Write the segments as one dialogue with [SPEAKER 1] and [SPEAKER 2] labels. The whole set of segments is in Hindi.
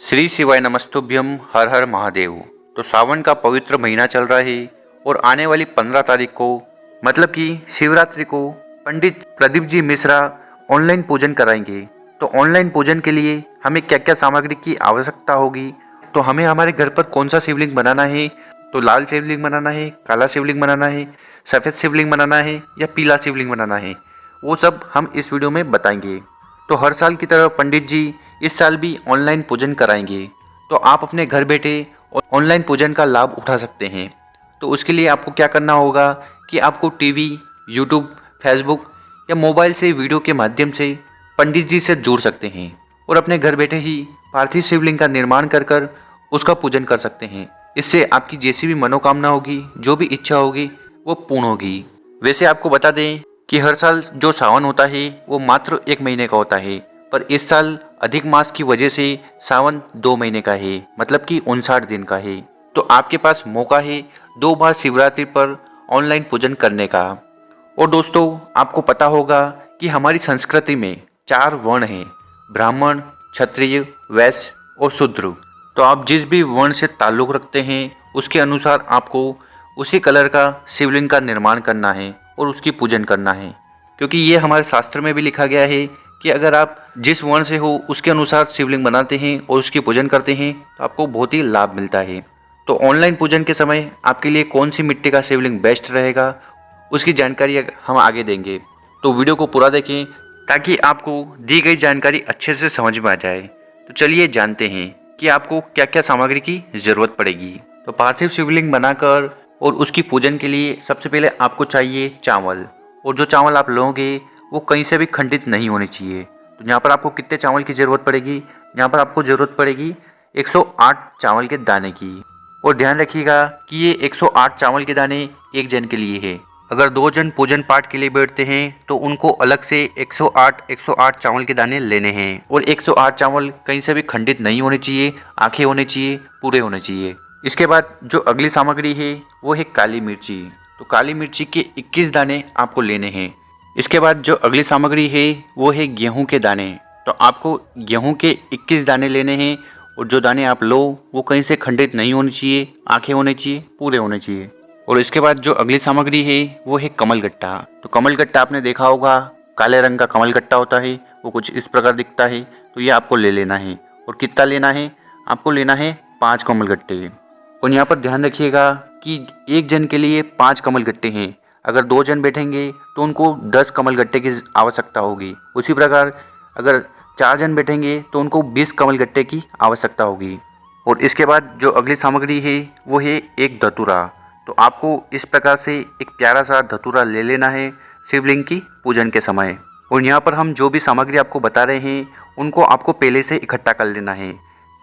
[SPEAKER 1] श्री शिवाय नमस्तुभ्यम हर हर महादेव। तो सावन का पवित्र महीना चल रहा है और आने वाली 15 तारीख को मतलब कि शिवरात्रि को पंडित प्रदीप जी मिश्रा ऑनलाइन पूजन कराएंगे। तो ऑनलाइन पूजन के लिए हमें क्या क्या सामग्री की आवश्यकता होगी, तो हमें हमारे घर पर कौन सा शिवलिंग बनाना है, तो लाल शिवलिंग बनाना है, काला शिवलिंग बनाना है, सफ़ेद शिवलिंग बनाना है या पीला शिवलिंग बनाना है, वो सब हम इस वीडियो में बताएंगे। तो हर साल की तरह पंडित जी इस साल भी ऑनलाइन पूजन कराएंगे। तो आप अपने घर बैठे ऑनलाइन पूजन का लाभ उठा सकते हैं। तो उसके लिए आपको क्या करना होगा कि आपको टीवी, यूट्यूब, फेसबुक या मोबाइल से वीडियो के माध्यम से पंडित जी से जुड़ सकते हैं और अपने घर बैठे ही पार्थिव शिवलिंग का निर्माण कर कर उसका पूजन कर सकते हैं। इससे आपकी जैसी भी मनोकामना होगी, जो भी इच्छा होगी, वो पूर्ण होगी। वैसे आपको बता दें कि हर साल जो सावन होता है वो मात्र 1 महीने का होता है, पर इस साल अधिक मास की वजह से सावन 2 महीने का है, मतलब कि 59 दिन का है। तो आपके पास मौका है 2 बार शिवरात्रि पर ऑनलाइन पूजन करने का। और दोस्तों, आपको पता होगा कि हमारी संस्कृति में 4 वर्ण हैं: ब्राह्मण, क्षत्रिय, वैश्य और शूद्र। तो आप जिस भी वर्ण से ताल्लुक़ रखते हैं उसके अनुसार आपको उसी कलर का शिवलिंग का निर्माण करना है और उसकी पूजन करना है, क्योंकि ये हमारे शास्त्र में भी लिखा गया है कि अगर आप जिस वर्ण से हो उसके अनुसार शिवलिंग बनाते हैं और उसकी पूजन करते हैं तो आपको बहुत ही लाभ मिलता है। तो ऑनलाइन पूजन के समय आपके लिए कौन सी मिट्टी का शिवलिंग बेस्ट रहेगा, उसकी जानकारी हम आगे देंगे। तो वीडियो को पूरा देखें ताकि आपको दी गई जानकारी अच्छे से समझ में आ जाए। तो चलिए जानते हैं कि आपको क्या क्या सामग्री की ज़रूरत पड़ेगी। तो पार्थिव शिवलिंग बनाकर और उसकी पूजन के लिए सबसे पहले आपको चाहिए चावल, और जो चावल आप लोगे वो कहीं से भी खंडित नहीं होने चाहिए। तो यहाँ पर आपको कितने चावल की ज़रूरत पड़ेगी, यहाँ पर आपको ज़रूरत पड़ेगी 108 चावल के दाने की। और ध्यान रखिएगा कि ये 108 चावल के दाने एक जन के लिए है। अगर 2 जन पूजन पाठ के लिए बैठते हैं तो उनको अलग से 108 चावल के दाने लेने हैं। और 108 चावल कहीं से भी खंडित नहीं होने चाहिए, आँखें होने चाहिए, पूरे होने चाहिए। इसके बाद जो अगली सामग्री है वो है काली मिर्ची। तो काली मिर्ची के 21 दाने आपको लेने हैं। इसके बाद जो अगली सामग्री है वो है गेहूं के दाने। तो आपको गेहूं के 21 दाने लेने हैं और जो दाने आप लो वो कहीं से खंडित नहीं होने चाहिए, आँखें होने चाहिए, पूरे होने चाहिए। और इसके बाद जो अगली सामग्री है वो है कमल गट्टा। तो कमल गट्टा आपने देखा होगा, काले रंग का कमल गट्टा होता है, वो कुछ इस प्रकार दिखता है। तो ये आपको ले लेना है। और कितना लेना है, आपको लेना है 5 कमल गट्टे। और यहाँ पर ध्यान रखिएगा कि एक जन के लिए 5 कमल गट्टे हैं। अगर 2 जन बैठेंगे तो उनको 10 कमल गट्टे की आवश्यकता होगी। उसी प्रकार अगर 4 जन बैठेंगे तो उनको 20 कमल गट्टे की आवश्यकता होगी। और इसके बाद जो अगली सामग्री है वो है एक धतूरा। तो आपको इस प्रकार से एक प्यारा सा धतूरा ले लेना है शिवलिंग की पूजन के समय। और यहाँ पर हम जो भी सामग्री आपको बता रहे हैं उनको आपको पहले से इकट्ठा कर लेना है,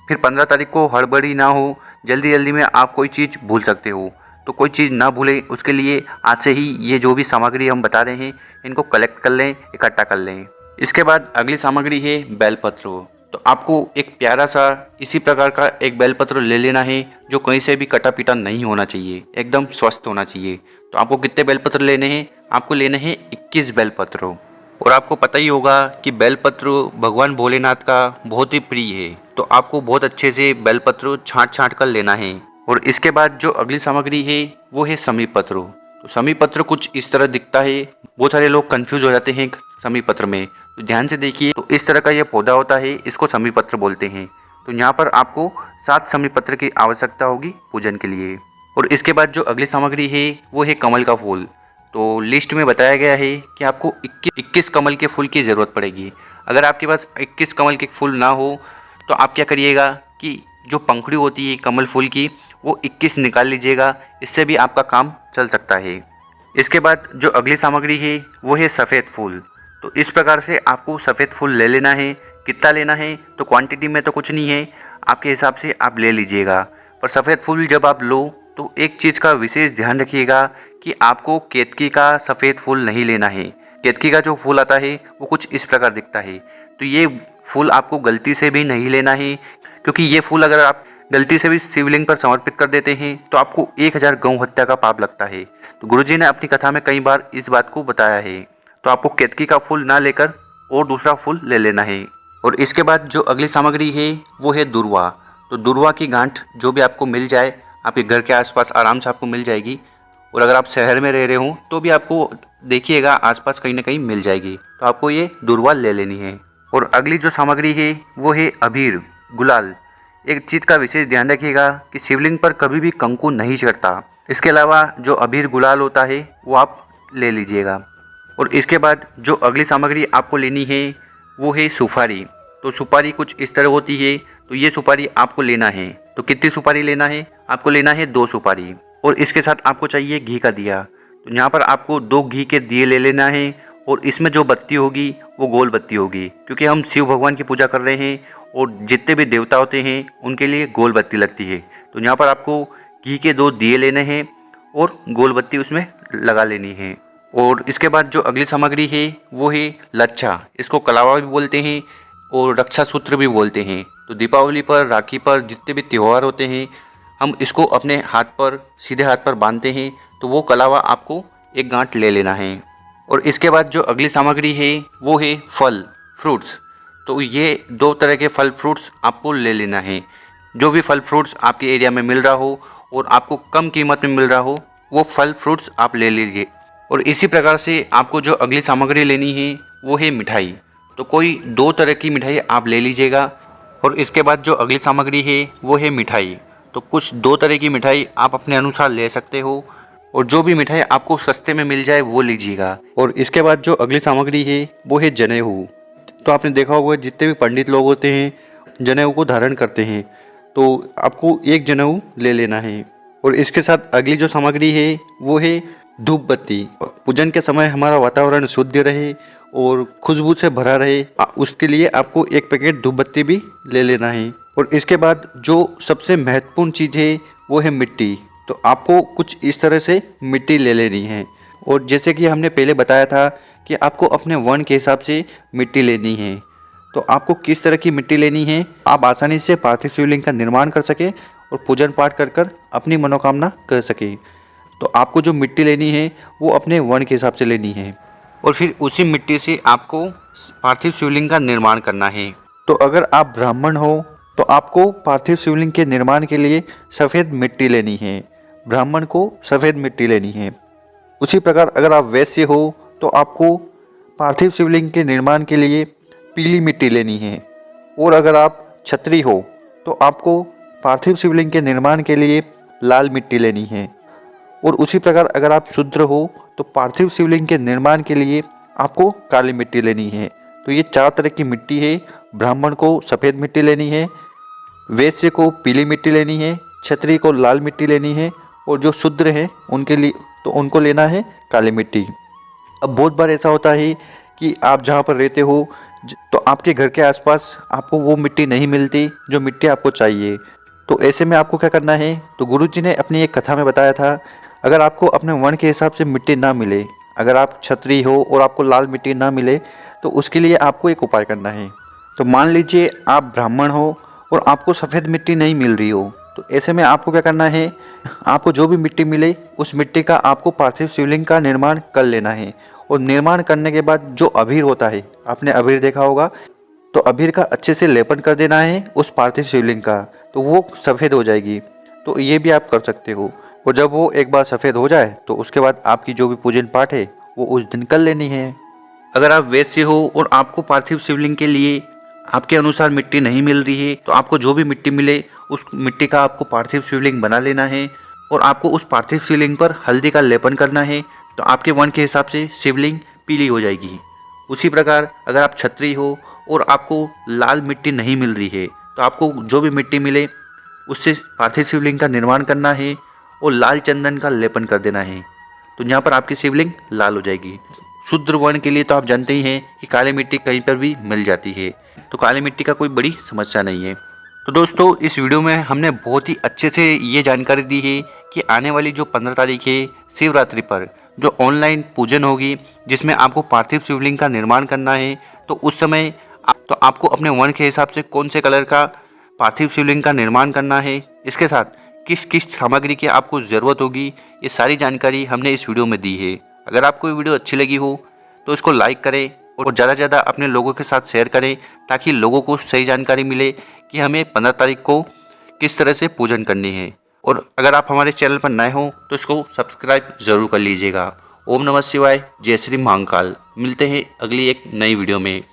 [SPEAKER 1] फिर 15 तारीख को हड़बड़ी ना हो, जल्दी जल्दी में आप कोई चीज़ भूल सकते हो। तो कोई चीज़ ना भूले उसके लिए आज से ही ये जो भी सामग्री हम बता रहे हैं इनको कलेक्ट कर लें, इकट्ठा कर लें। इसके बाद अगली सामग्री है बेलपत्र। तो आपको एक प्यारा सा इसी प्रकार का एक बेलपत्र ले लेना है जो कहीं से भी कटा पीटा नहीं होना चाहिए, एकदम स्वस्थ होना चाहिए। तो आपको कितने बेलपत्र लेने हैं, आपको लेने हैं 21 बेलपत्र। और आपको पता ही होगा कि बेलपत्र भगवान भोलेनाथ का बहुत ही प्रिय है। तो आपको बहुत अच्छे से बेलपत्र छाँट छाँट कर लेना है। और इसके बाद जो अगली सामग्री है वो है समी पत्र। तो समी पत्र कुछ इस तरह दिखता है। बहुत सारे लोग कंफ्यूज हो जाते हैं समी पत्र में, तो ध्यान से देखिए। तो इस तरह का ये पौधा होता है, इसको समी पत्र बोलते हैं। तो यहाँ पर आपको 7 समी पत्र की आवश्यकता होगी पूजन के लिए। और इसके बाद जो अगली सामग्री है वो है कमल का फूल। तो लिस्ट में बताया गया है कि आपको 21 कमल के फूल की ज़रूरत पड़ेगी। अगर आपके पास 21 कमल के फूल ना हो तो आप क्या करिएगा कि जो पंखुड़ी होती है कमल फूल की वो 21 निकाल लीजिएगा, इससे भी आपका काम चल सकता है। इसके बाद जो अगली सामग्री है वो है सफ़ेद फूल। तो इस प्रकार से आपको सफ़ेद फूल ले लेना है। कितना लेना है, तो क्वांटिटी में तो कुछ नहीं है, आपके हिसाब से आप ले लीजिएगा। पर सफ़ेद फूल जब आप लो तो एक चीज़ का विशेष ध्यान रखिएगा कि आपको केतकी का सफ़ेद फूल नहीं लेना है। केतकी का जो फूल आता है वो कुछ इस प्रकार दिखता है। तो ये फूल आपको गलती से भी नहीं लेना है, क्योंकि ये फूल अगर आप गलती से भी शिवलिंग पर समर्पित कर देते हैं तो आपको 1000 गौ हत्या का पाप लगता है। तो गुरुजी ने अपनी कथा में कई बार इस बात को बताया है। तो आपको केतकी का फूल ना लेकर और दूसरा फूल ले लेना है। और इसके बाद जो अगली सामग्री है वो है दुर्वा। तो दुर्वा की गांठ जो भी आपको मिल जाए, आपके घर के आसपास आराम से आपको मिल जाएगी। और अगर आप शहर में रह रहे हो तो भी आपको देखिएगा आसपास कहीं ना कहीं मिल जाएगी, तो आपको ये दुर्वा ले लेनी है। और अगली जो सामग्री है वो है अबीर, गुलाल। एक चीज़ का विशेष ध्यान रखिएगा कि शिवलिंग पर कभी भी कंकु नहीं चढ़ता। इसके अलावा जो अबीर गुलाल होता है वो आप ले लीजिएगा। और इसके बाद जो अगली सामग्री आपको लेनी है वो है सुपारी। तो सुपारी कुछ इस तरह होती है, तो ये सुपारी आपको लेना है। तो कितनी सुपारी लेना है? आपको लेना है 2 सुपारी। और इसके साथ आपको चाहिए घी का दिया। तो यहाँ पर आपको 2 घी के दिए ले लेना है। और इसमें जो बत्ती होगी वो गोल बत्ती होगी, क्योंकि हम शिव भगवान की पूजा कर रहे हैं और जितने भी देवता होते हैं उनके लिए गोल बत्ती लगती है। तो यहाँ पर आपको घी के 2 दिए लेने हैं और गोल बत्ती उसमें लगा लेनी है। और इसके बाद जो अगली सामग्री है वो है लच्छा। इसको कलावा भी बोलते हैं और रक्षा सूत्र भी बोलते हैं। तो दीपावली पर, राखी पर, जितने भी त्यौहार होते हैं हम इसको अपने हाथ पर, सीधे हाथ पर बांधते हैं। तो वो कलावा आपको एक गांठ ले लेना है। और इसके बाद जो अगली सामग्री है वो है फल, फ्रूट्स। तो ये 2 तरह के फल फ्रूट्स आपको ले लेना है। जो भी फल फ्रूट्स आपके एरिया में मिल रहा हो और आपको कम कीमत में मिल रहा हो वो फल फ्रूट्स आप ले लीजिए। और इसी प्रकार से आपको जो अगली सामग्री लेनी है वो है मिठाई। तो कोई 2 तरह की मिठाई आप ले लीजिएगा। और इसके बाद जो अगली सामग्री है वो है मिठाई। तो कुछ 2 तरह की मिठाई आप अपने अनुसार ले सकते हो और जो भी मिठाई आपको सस्ते में मिल जाए वो लीजिएगा। और इसके बाद जो अगली सामग्री है वो है जनेऊ। तो आपने देखा होगा जितने भी पंडित लोग होते हैं जनेऊ को धारण करते हैं, तो आपको एक जनेऊ ले लेना है। और इसके साथ अगली जो सामग्री है वो है धूप बत्ती। पूजन के समय हमारा वातावरण शुद्ध रहे और खुशबू से भरा रहे, उसके लिए आपको एक पैकेट धूप बत्ती भी ले लेना है। और इसके बाद जो सबसे महत्वपूर्ण चीज़ है वो है मिट्टी। तो आपको कुछ इस तरह से मिट्टी ले लेनी है। और जैसे कि हमने पहले बताया था कि आपको अपने वर्ण के हिसाब से मिट्टी लेनी है। तो आपको किस तरह की मिट्टी लेनी है, आप आसानी से पार्थिव शिवलिंग का निर्माण कर सके और पूजन पाठ कर कर अपनी मनोकामना कर सके। तो आपको जो मिट्टी लेनी है वो अपने वर्ण के हिसाब से लेनी है और फिर उसी मिट्टी से आपको पार्थिव शिवलिंग का निर्माण करना है। तो अगर आप ब्राह्मण हो तो आपको पार्थिव शिवलिंग के निर्माण के लिए सफ़ेद मिट्टी लेनी है। ब्राह्मण को सफ़ेद मिट्टी लेनी है। उसी प्रकार अगर आप वैश्य हो तो आपको पार्थिव शिवलिंग के निर्माण के लिए पीली मिट्टी लेनी है। और अगर आप क्षत्रिय हो तो आपको पार्थिव शिवलिंग के निर्माण के लिए लाल मिट्टी लेनी है। और उसी प्रकार अगर आप शूद्र हो तो पार्थिव शिवलिंग के निर्माण के लिए आपको काली मिट्टी लेनी है। तो ये 4 तरह की मिट्टी है। ब्राह्मण को सफ़ेद मिट्टी लेनी है, वैश्य को पीली मिट्टी लेनी है, क्षत्रिय को लाल मिट्टी लेनी है और जो शूद्र हैं उनके लिए तो उनको लेना है काली मिट्टी। अब बहुत बार ऐसा होता है कि आप जहाँ पर रहते हो तो आपके घर के आसपास आपको वो मिट्टी नहीं मिलती जो मिट्टी आपको चाहिए। तो ऐसे में आपको क्या करना है, तो गुरुजी ने अपनी एक कथा में बताया था, अगर आपको अपने वर्ण के हिसाब से मिट्टी ना मिले, अगर आप क्षत्रिय हो और आपको लाल मिट्टी ना मिले तो उसके लिए आपको एक उपाय करना है। तो मान लीजिए आप ब्राह्मण हो और आपको सफ़ेद मिट्टी नहीं मिल रही हो, तो ऐसे में आपको क्या करना है, आपको जो भी मिट्टी मिले उस मिट्टी का आपको पार्थिव शिवलिंग का निर्माण कर लेना है। और निर्माण करने के बाद जो अबीर होता है, आपने अबीर देखा होगा, तो अबीर का अच्छे से लेपन कर देना है उस पार्थिव शिवलिंग का, तो वो सफ़ेद हो जाएगी। तो ये भी आप कर सकते हो। और जब वो एक बार सफ़ेद हो जाए तो उसके बाद आपकी जो भी पूजन पाठ है वो उस दिन कर लेनी है। अगर आप वैश्य हो और आपको पार्थिव शिवलिंग के लिए आपके अनुसार मिट्टी नहीं मिल रही है तो आपको जो भी मिट्टी मिले उस मिट्टी का आपको पार्थिव शिवलिंग बना लेना है और आपको उस पार्थिव शिवलिंग पर हल्दी का लेपन करना है। तो आपके वर्ण के हिसाब से शिवलिंग पीली हो जाएगी। उसी प्रकार अगर आप क्षत्रिय हो और आपको लाल मिट्टी नहीं मिल रही है तो आपको जो भी मिट्टी मिले उससे पार्थिव शिवलिंग का निर्माण करना है और लाल चंदन का लेपन कर देना है। तो यहाँ पर आपकी शिवलिंग लाल हो जाएगी। शूद्र वर्ण के लिए तो आप जानते ही हैं कि काली मिट्टी कहीं पर भी मिल जाती है, तो काली मिट्टी का कोई बड़ी समस्या नहीं है। तो दोस्तों इस वीडियो में हमने बहुत ही अच्छे से ये जानकारी दी है कि आने वाली जो 15 तारीख है शिवरात्रि पर जो ऑनलाइन पूजन होगी जिसमें आपको पार्थिव शिवलिंग का निर्माण करना है, तो उस समय तो आपको अपने वर्ण के हिसाब से कौन से कलर का पार्थिव शिवलिंग का निर्माण करना है, इसके साथ किस किस सामग्री की आपको ज़रूरत होगी, ये सारी जानकारी हमने इस वीडियो में दी है। अगर आपको ये वीडियो अच्छी लगी हो तो इसको लाइक करें और ज़्यादा से ज़्यादा अपने लोगों के साथ शेयर करें ताकि लोगों को सही जानकारी मिले कि हमें 15 तारीख को किस तरह से पूजन करनी है। और अगर आप हमारे चैनल पर नए हो तो इसको सब्सक्राइब ज़रूर कर लीजिएगा। ओम नमः शिवाय, जय श्री महाकाल। मिलते हैं अगली एक नई वीडियो में।